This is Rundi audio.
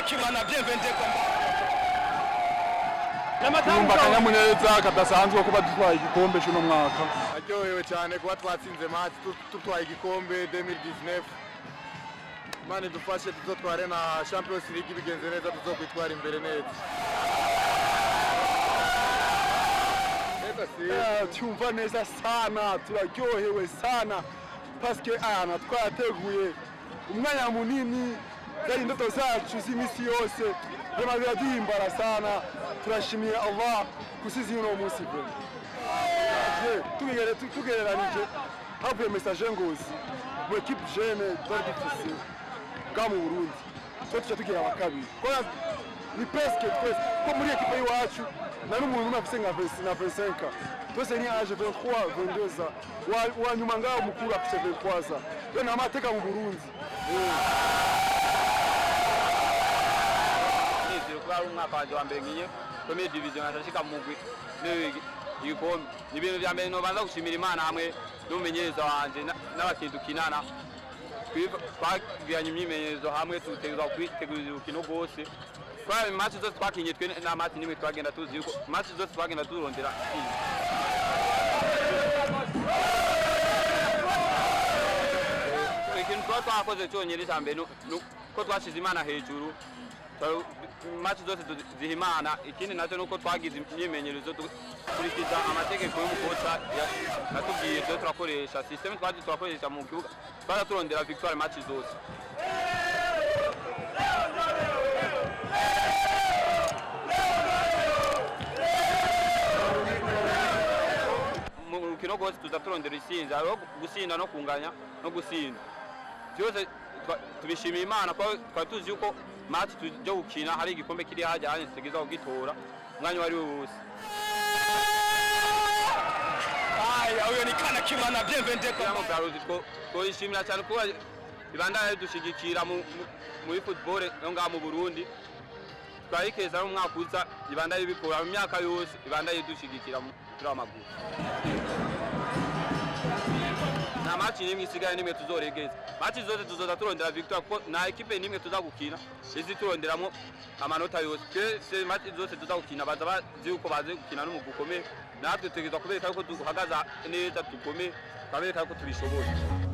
Kimana bienvenue Numva kanyamuneza kadasanzwe kuba dutwaye igikombe cy'uno mwaka. Aryohewe cyane kuba twatsinze match tutwaye igikombe 2019. Mane dufashe tuzotware na Champions League bigenze neza tuzokwitwara imbere neza. Tumva neza sana, turaryohewe sana parce que ana twateguye umwanya munini zari indoto zacu z'imisi yose bimaze duhimbara sana. Turashimiye Allah kusizi uno munsi pe tugereranije havuye message ngozi mu equipe jeune twari dufise bwa mu Burundi tuca tugira abakabiri ni presque twese ko muri equipe y'iwacu na n'umuntu unafise nka 25 twese ni age 23 22 wa nyuma ngaho mukuru afise 23 yo na amateka mu Burundi umwaka wanje wa mbere ngiye premier division ashika mu mugwi igikombe ni ibintu bya mbere no banza gushimira Imana hamwe n'umumenyereza wanje n'abakinyi dukinana twagiranye imyimenyerezo hamwe tutegura kwitegurira urukino rwose kwa match zose twakinye twe na match nimwe twagenda tuzi yuko match zose twagenda turondera ikintu twakoze cyonyine cyambere ko twashize Imana hejuru match zose zihimana. Ikindi nacyo nuko twagize imyimenyerezo kurikiza amategeko y'umukoca natubwiye cyo turakoresha system twakoresha mu kibuga turondera victoire match zose. Mu rukino rwose tuzaturondera isinzi aho gusinda no kunganya no gusinda byose tubishimiye Imana ko twari tuzi yuko match tujya gukina hari igikombe kiri hajya hanye tutegeza kugitora umwanya wari wose. Uyo ni kana Kimana bienvenue twishimira cyane kuba ibandanye dushigikira muri football no ngaha mu Burundi twayikeza mu mwaka uza ibandanye bikora mu myaka yose ibandanye dushigikira muri amaguru. Na match nimwe isigaye nimwe tuzoregeza match zose tuzoza turondera victoire ko na equipe nimwe tuzagukina izi turonderamo amanota yose twese match zose tuzagukina baza bazi uko baze gukina n'umugwi ukomeye natwe tegeza kubereka yuko duhagaza neza dukomeye kabereka yuko tubishoboye.